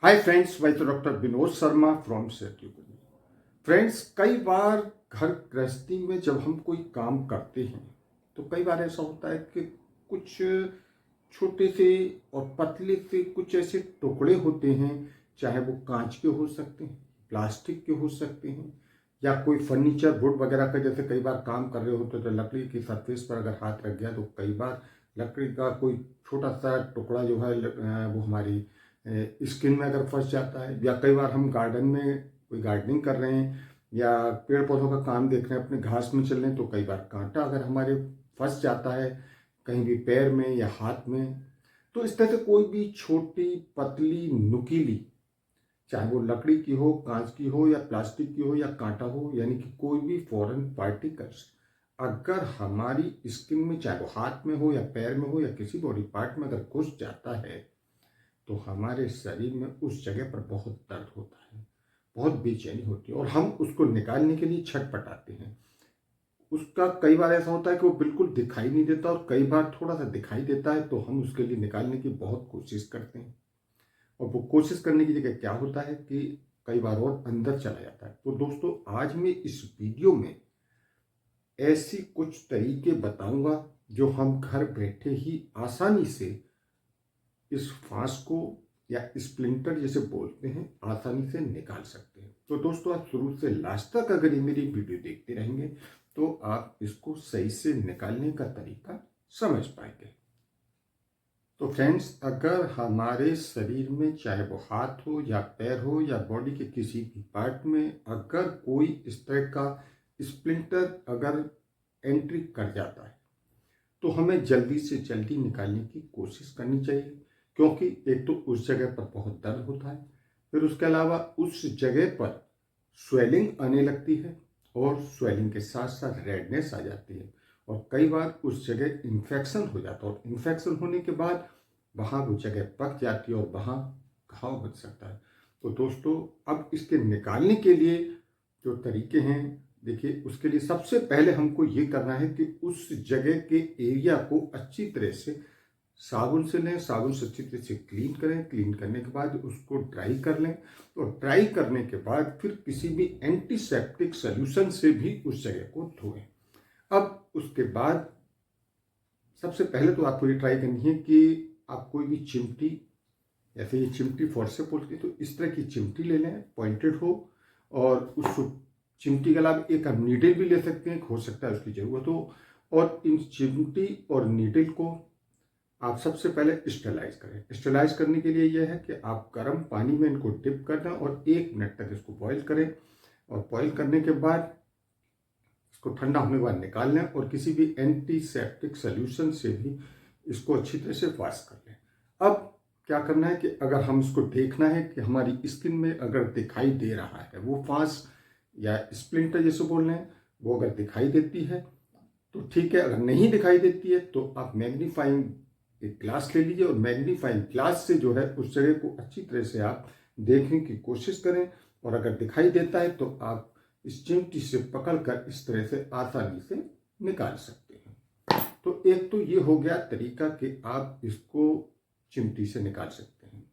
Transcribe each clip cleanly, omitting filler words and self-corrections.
हाय friends, मैं तो doctor Vinod Sharma from सेट्यूब। फ्रेंड्स, कई बार घर गृहस्थी में जब हम कोई काम करते हैं तो कई बार ऐसा होता है कि कुछ छोटे से और पतले से कुछ ऐसे टुकड़े होते हैं, चाहे वो कांच के हो सकते हैं, प्लास्टिक के हो सकते हैं, या कोई फर्नीचर वुड वगैरह का। जैसे कई बार काम कर रहे होते तो लकड़ी की सरफेस पर अगर हाथ रख गया तो कई बार लकड़ी का कोई छोटा सा टुकड़ा जो है वो हमारी स्किन में अगर फंस जाता है। या कई बार हम गार्डन में कोई गार्डनिंग कर रहे हैं या पेड़ पौधों का काम देख रहे हैं, अपने घास में चल रहे हैं, तो कई बार कांटा अगर हमारे फंस जाता है कहीं भी पैर में या हाथ में। तो इस तरह से कोई भी छोटी पतली नुकीली, चाहे वो लकड़ी की हो, कांच की हो, या प्लास्टिक की हो, या कांटा हो, यानी कि कोई भी फॉरेन पार्टिकल्स अगर हमारी स्किन में, चाहे वो हाथ में हो या पैर में हो या किसी बॉडी पार्ट में अगर घुस जाता है तो हमारे शरीर में उस जगह पर बहुत दर्द होता है, बहुत बेचैनी होती है, और हम उसको निकालने के लिए छटपटाते हैं। उसका कई बार ऐसा होता है कि वो बिल्कुल दिखाई नहीं देता, और कई बार थोड़ा सा दिखाई देता है तो हम उसके लिए निकालने की बहुत कोशिश करते हैं। और वो कोशिश करने की जगह क्या होता है कि कई बार और अंदर चला जाता है। तो दोस्तों, आज मैं इस वीडियो में ऐसी कुछ तरीके बताऊंगा जो हम घर बैठे ही आसानी से इस फांस को, या स्प्लिंटर जिसे बोलते हैं, आसानी से निकाल सकते हैं। तो दोस्तों, आप शुरू से लास्ट तक अगर ये मेरी वीडियो देखते रहेंगे तो आप इसको सही से निकालने का तरीका समझ पाएंगे। तो फ्रेंड्स, अगर हमारे शरीर में, चाहे वो हाथ हो या पैर हो या बॉडी के किसी भी पार्ट में, अगर कोई इस तरह का स्प्लिंटर अगर एंट्री कर जाता है तो हमें जल्दी से जल्दी निकालने की कोशिश करनी चाहिए। क्योंकि एक तो उस जगह पर बहुत दर्द होता है, फिर उसके अलावा उस जगह पर स्वेलिंग आने लगती है, और स्वेलिंग के साथ साथ रेडनेस आ जाती है, और कई बार उस जगह इन्फेक्शन हो जाता है, और इन्फेक्शन होने के बाद वहाँ वो जगह पक जाती है और वहाँ घाव बन सकता है। तो दोस्तों, अब इसके निकालने के लिए जो तरीके हैं, देखिए, उसके लिए सबसे पहले हमको ये करना है कि उस जगह के एरिया को अच्छी तरह से साबुन से लें, साबुन से अच्छी तरह से क्लीन करें। क्लीन करने के बाद उसको ड्राई कर लें, और ड्राई करने के बाद फिर किसी भी एंटीसेप्टिक सॉल्यूशन से भी उस जगह को धोएं। अब उसके बाद सबसे पहले तो आपको ये ट्राई करनी है कि आप कोई भी चिमटी, जैसे ये चिमटी फोर्सेप बोलती है, तो इस तरह की चिमटी ले लें, पॉइंटेड हो, और उस चिमटी के अलावा एक आप नीडल भी ले सकते हैं, हो सकता है उसकी ज़रूरत हो। और इन चिमटी और नीडल को आप सबसे पहले स्टेलाइज करें। स्टेलाइज करने के लिए यह है कि आप गर्म पानी में इनको डिप कर दें और 1 मिनट तक इसको बॉईल करें, और बॉईल करने के बाद इसको ठंडा होने के बाद निकाल लें, और किसी भी एंटीसेप्टिक सॉल्यूशन से भी इसको अच्छी तरह से वॉश कर लें। अब क्या करना है कि अगर हम इसको देखना है कि हमारी स्किन में अगर दिखाई दे रहा है वो फांस या स्प्लिंटर जैसे बोल रहे हैं, वो अगर दिखाई देती है तो ठीक है। अगर नहीं दिखाई देती है तो आप मैग्नीफाइंग एक ग्लास ले लीजिए, और मैग्नीफाइंग ग्लास से जो है उस जगह को अच्छी तरह से आप देखने की कोशिश करें, और अगर दिखाई देता है तो आप इस चिमटी से पकड़कर इस तरह से आसानी से निकाल सकते हैं। तो एक तो ये हो गया तरीका कि आप इसको चिमटी से निकाल सकते हैं।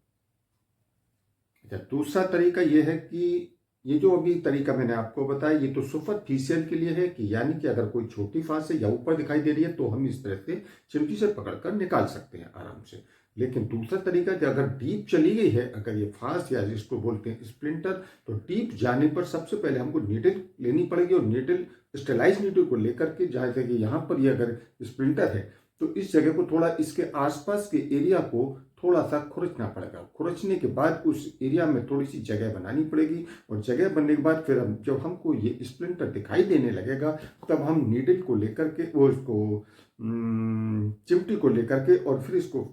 अच्छा, दूसरा तरीका ये है कि ये जो अभी तरीका मैंने आपको बताया, ये तो सुपरफिशियल के लिए है, कि यानी कि अगर कोई छोटी फांस है या ऊपर दिखाई दे रही है तो हम इस तरह से चिमटी से पकड़कर निकाल सकते हैं आराम से। लेकिन दूसरा तरीका कि अगर डीप चली गई है, अगर ये फांस या जिसको बोलते हैं स्प्लिंटर, तो डीप जाने पर सबसे पहले हमको नीडल लेनी पड़ेगी, और नीडल, स्टेलाइज नीडल को लेकर के, जहाँ से कि यहाँ पर ये अगर स्प्लिंटर है तो इस जगह को थोड़ा, इसके आसपास के एरिया को थोड़ा सा खुरचना पड़ेगा। खुरचने के बाद उस एरिया में थोड़ी सी जगह बनानी पड़ेगी, और जगह बनने के बाद फिर हम, जब हमको ये स्प्लिंटर दिखाई देने लगेगा, तब हम नीडल को लेकर के, वो इसको चिमटी को लेकर के, और फिर इसको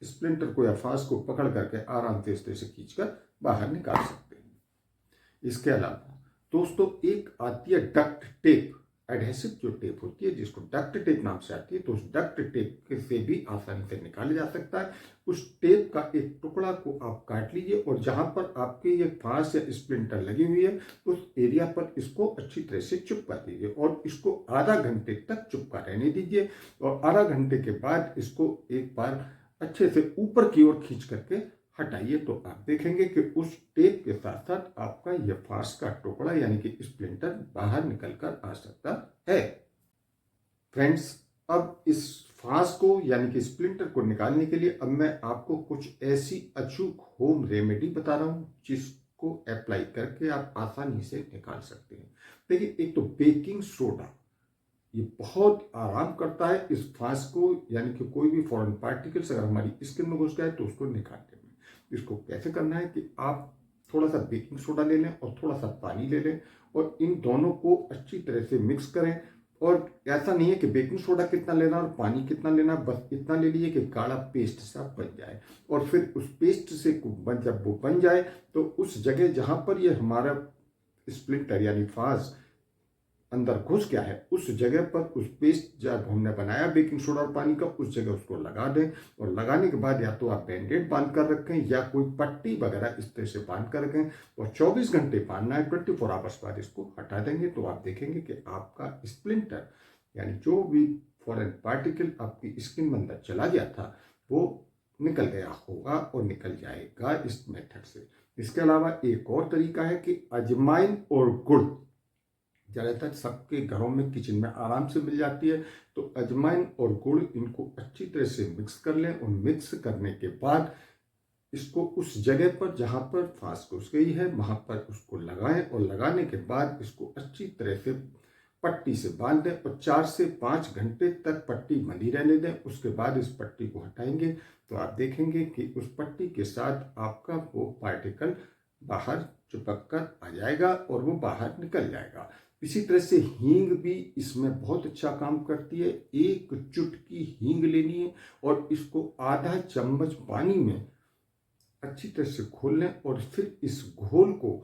स्प्लिंटर को या फांस को पकड़ करके आराम से इस तरह से खींचकर बाहर निकाल सकते हैं। इसके अलावा दोस्तों, एक आती है डक्ट टेप, एडहेसिव जो टेप होती है, जिसको डक्ट टेप नाम से आती है, तो उस डक्ट टेप से भी आसानी से निकाला जा सकता है। उस टेप का एक टुकड़ा को आप काट लीजिए, और जहां पर आपके ये फांस या स्प्लिंटर लगी हुई है उस एरिया पर इसको अच्छी तरह से चिपका दीजिए, और इसको आधा घंटे तक चिपका रहने दीजिए। और आधा घंटे के बाद इसको एक बार अच्छे से ऊपर की ओर खींच करके हटाइए तो आप देखेंगे कि उस टेप के साथ साथ आपका ये फास का टुकड़ा यानी कि स्प्लिंटर बाहर निकल कर आ सकता है। फ्रेंड्स, अब इस फास को यानी कि स्प्लिंटर को निकालने के लिए अब मैं आपको कुछ ऐसी अचूक होम रेमेडी बता रहा हूं जिसको अप्लाई करके आप आसानी से निकाल सकते हैं। देखिए, एक तो बेकिंग सोडा, ये बहुत आराम करता है इस फास को यानी कि कोई भी फॉरेन पार्टिकल्स अगर हमारी स्किन में घुस गए तो उसको निकालने में। इसको कैसे करना है कि आप थोड़ा सा बेकिंग सोडा ले लें और थोड़ा सा पानी ले लें और इन दोनों को अच्छी तरह से मिक्स करें। और ऐसा नहीं है कि बेकिंग सोडा कितना लेना और पानी कितना लेना, बस इतना ले लीजिए कि गाढ़ा पेस्ट सा बन जाए। और फिर उस पेस्ट से जब वो बन जाए तो उस जगह जहां पर ये हमारा स्प्लिंटर यानी फास अंदर घुस गया है उस जगह पर उस पेस्ट जब हमने बनाया बेकिंग सोडा और पानी का, उस जगह उसको लगा दें। और लगाने के बाद या तो आप बैंडेड बांध कर रखें या कोई पट्टी वगैरह इस तरह से बांध कर रखें और 24 घंटे बांधना है। 24 आवर्स बाद इसको हटा देंगे तो आप देखेंगे कि आपका स्प्लिंटर यानी जो भी फॉरेन पार्टिकल आपकी स्किन में अंदर चला गया था वो निकल गया होगा और निकल जाएगा इस मेथड से। इसके अलावा एक और तरीका है कि अजवाइन और गुड़ ज़्यादातर सबके घरों में किचन में आराम से मिल जाती है, तो अजवाइन और गुड़ इनको अच्छी तरह से मिक्स कर लें और मिक्स करने के बाद इसको उस जगह पर जहां पर फांस घुस गई है वहां पर उसको लगाएं और लगाने के बाद इसको अच्छी तरह से पट्टी से बांध दें और 4 से 5 घंटे तक पट्टी बंधी रहने दें। उसके बाद इस पट्टी को हटाएंगे तो आप देखेंगे कि उस पट्टी के साथ आपका वो पार्टिकल बाहर चिपक कर आ जाएगा और वो बाहर निकल जाएगा। इसी तरह से हींग भी इसमें बहुत अच्छा काम करती है। एक चुटकी हींग लेनी है और इसको आधा चम्मच पानी में अच्छी तरह से घोल लें और फिर इस घोल को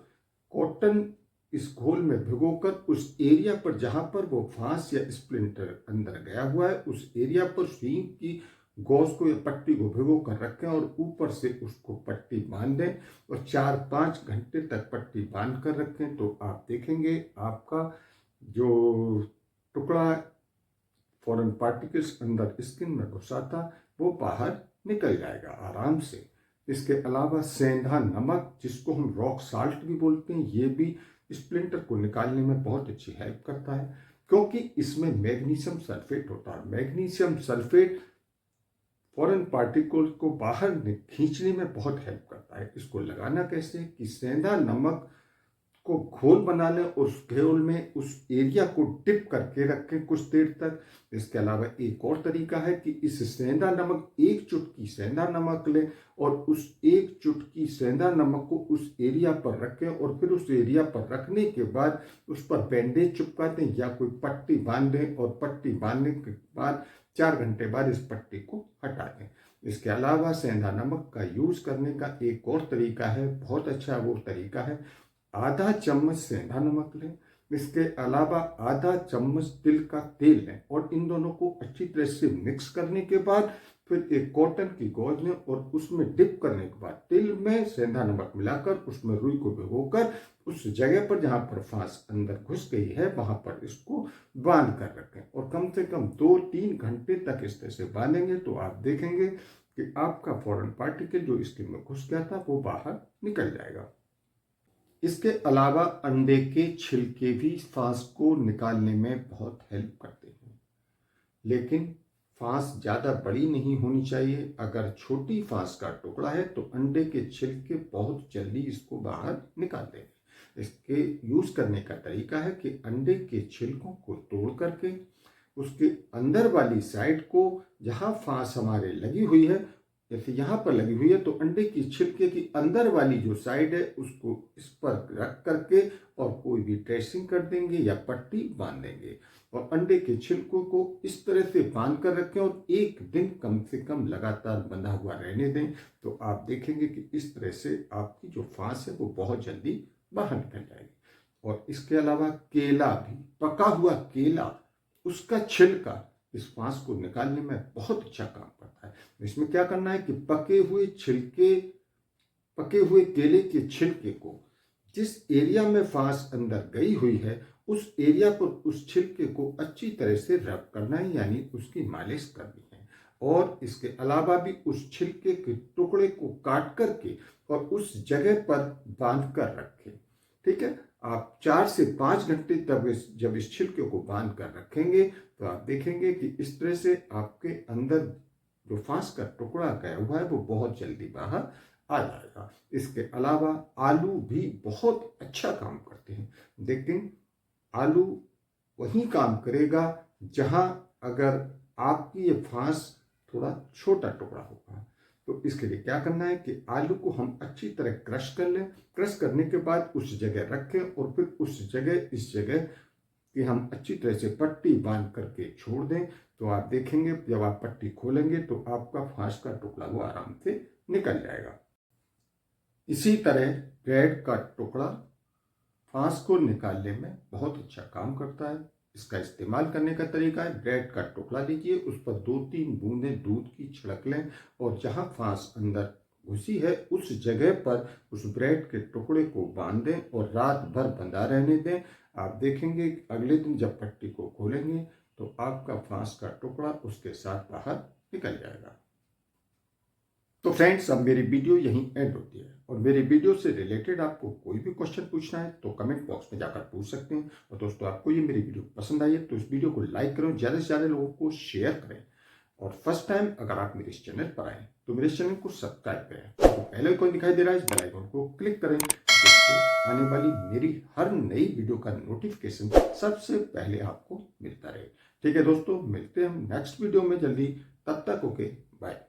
कॉटन इस घोल में भिगोकर उस एरिया पर जहां पर वो फांस या स्प्लिंटर अंदर गया हुआ है उस एरिया पर हींग की गौस को या पट्टी को भिगो कर रखें और ऊपर से उसको पट्टी बांध दें और 4-5 घंटे तक पट्टी बांध कर रखें तो आप देखेंगे आपका जो टुकड़ा फॉरेन पार्टिकल्स अंदर स्किन में घुसा था वो बाहर निकल जाएगा आराम से। इसके अलावा सेंधा नमक जिसको हम रॉक साल्ट भी बोलते हैं, ये भी स्प्लिंटर को निकालने में बहुत अच्छी हेल्प करता है क्योंकि इसमें मैग्नीशियम सल्फेट होता है। मैग्नीशियम सल्फेट फॉरेन पार्टिकल को बाहर खींचने में बहुत हेल्प करता है। इसको लगाना कैसे कि सेंधा नमक को घोल बना लें और उस घोल में उस एरिया को डिप करके रखें कुछ देर तक। इसके अलावा एक और तरीका है कि इस सेंधा नमक, एक चुटकी सेंधा नमक लें और उस एक चुटकी सेंधा नमक को उस एरिया पर रखें और फिर उस एरिया पर रखने के बाद उस पर बैंडेज चिपका दें या कोई पट्टी बांध दें और पट्टी बांधने के बाद 4 घंटे बाद इस पट्टी को हटा दें। इसके अलावा सेंधा नमक का यूज करने का एक और तरीका है, बहुत अच्छा वो तरीका है, आधा चम्मच सेंधा नमक लें। इसके अलावा आधा चम्मच तिल का तेल लें और इन दोनों को अच्छी तरह से मिक्स करने के बाद फिर एक कॉटन की गौज लें और उसमें डिप करने के बाद तिल में सेंधा नमक मिलाकर उसमें रुई को भिगोकर उस जगह पर जहां पर फांस अंदर घुस गई है वहां पर इसको बांध कर रखें और कम से कम 2-3 घंटे तक इस तरह से बांधेंगे तो आप देखेंगे कि आपका फॉरेन पार्टिकल जो स्किन में घुस गया था वो बाहर निकल जाएगा। इसके अलावा अंडे के छिलके भी फांस को निकालने में बहुत हेल्प करते हैं, लेकिन फांस ज़्यादा बड़ी नहीं होनी चाहिए। अगर छोटी फांस का टुकड़ा है तो अंडे के छिलके बहुत जल्दी इसको बाहर निकाल दें। इसके यूज करने का तरीका है कि अंडे के छिलकों को तोड़ करके उसके अंदर वाली साइड को जहां फांस हमारे लगी हुई है, जैसे यहाँ पर लगी हुई है तो अंडे की छिलके की अंदर वाली जो साइड है उसको इस पर रख करके और कोई भी ड्रेसिंग कर देंगे या पट्टी बांध देंगे और अंडे के छिलकों को इस तरह से बांध कर रखें और 1 दिन कम से कम लगातार बंधा हुआ रहने दें तो आप देखेंगे कि इस तरह से आपकी जो फांस है वो बहुत जल्दी बाहर निकल जाएगी। और इसके अलावा केला भी, पका हुआ केला, उसका छिलका इस फांस को निकालने में बहुत अच्छा काम करता है। इसमें क्या करना है कि पके हुए केले के छिलके को जिस एरिया में फांस अंदर गई हुई है उस एरिया पर उस छिलके को अच्छी तरह से रब करना है यानी उसकी मालिश करनी है और इसके अलावा भी उस छिलके के टुकड़े को काट करके और उस जगह पर बांध कर रखें। ठीक है, आप 4 से 5 घंटे तक जब इस छिलके को बांध कर रखेंगे तो आप देखेंगे कि इस तरह से आपके अंदर जो फांस का टुकड़ा गया हुआ है वो बहुत जल्दी बाहर आ जाएगा। इसके अलावा आलू भी बहुत अच्छा काम करते हैं, लेकिन आलू वही काम करेगा जहां अगर आपकी ये फांस थोड़ा छोटा टुकड़ा होगा। तो इसके लिए क्या करना है कि आलू को हम अच्छी तरह क्रश कर लें। क्रश करने के बाद उस जगह रखें और फिर उस जगह इस जगह कि हम अच्छी तरह से पट्टी बांध करके छोड़ दें। तो आप देखेंगे जब आप पट्टी खोलेंगे तो आपका फांस का टुकड़ा वो आराम से निकल जाएगा। इसी तरह ब्रेड का टुकड़ा फांस को निकालने में बहुत अच्छा काम करता है। इसका इस्तेमाल करने का तरीका है, ब्रेड का टुकड़ा लीजिए, उस पर 2-3 बूंदें दूध की छिड़क लें और जहां फांस अंदर घुसी है उस जगह पर उस ब्रेड के टुकड़े को बांध दें और रात भर बंधा रहने दें। आप देखेंगे अगले दिन जब पट्टी को खोलेंगे तो आपका फांस का टुकड़ा उसके साथ बाहर निकल जाएगा। तो फ्रेंड्स, अब मेरी वीडियो यहीं एंड होती है और मेरी वीडियो से रिलेटेड आपको कोई भी क्वेश्चन पूछना है तो कमेंट बॉक्स में जाकर पूछ सकते हैं। और दोस्तों, आपको ये मेरी वीडियो पसंद आई है तो इस वीडियो को लाइक करें, ज़्यादा से ज़्यादा लोगों को शेयर करें और फर्स्ट टाइम अगर आप मेरे इस चैनल पर आए तो मेरे इस चैनल को सब्सक्राइब करें। तो पहले आइकॉन दिखाई दे रहा है, इस बेल आइकन को क्लिक करें जिससे आने वाली मेरी हर नई वीडियो का नोटिफिकेशन सबसे पहले आपको मिलता रहे। ठीक है दोस्तों, मिलते हैं हम नेक्स्ट वीडियो में जल्दी। तब तक ओके, बाय।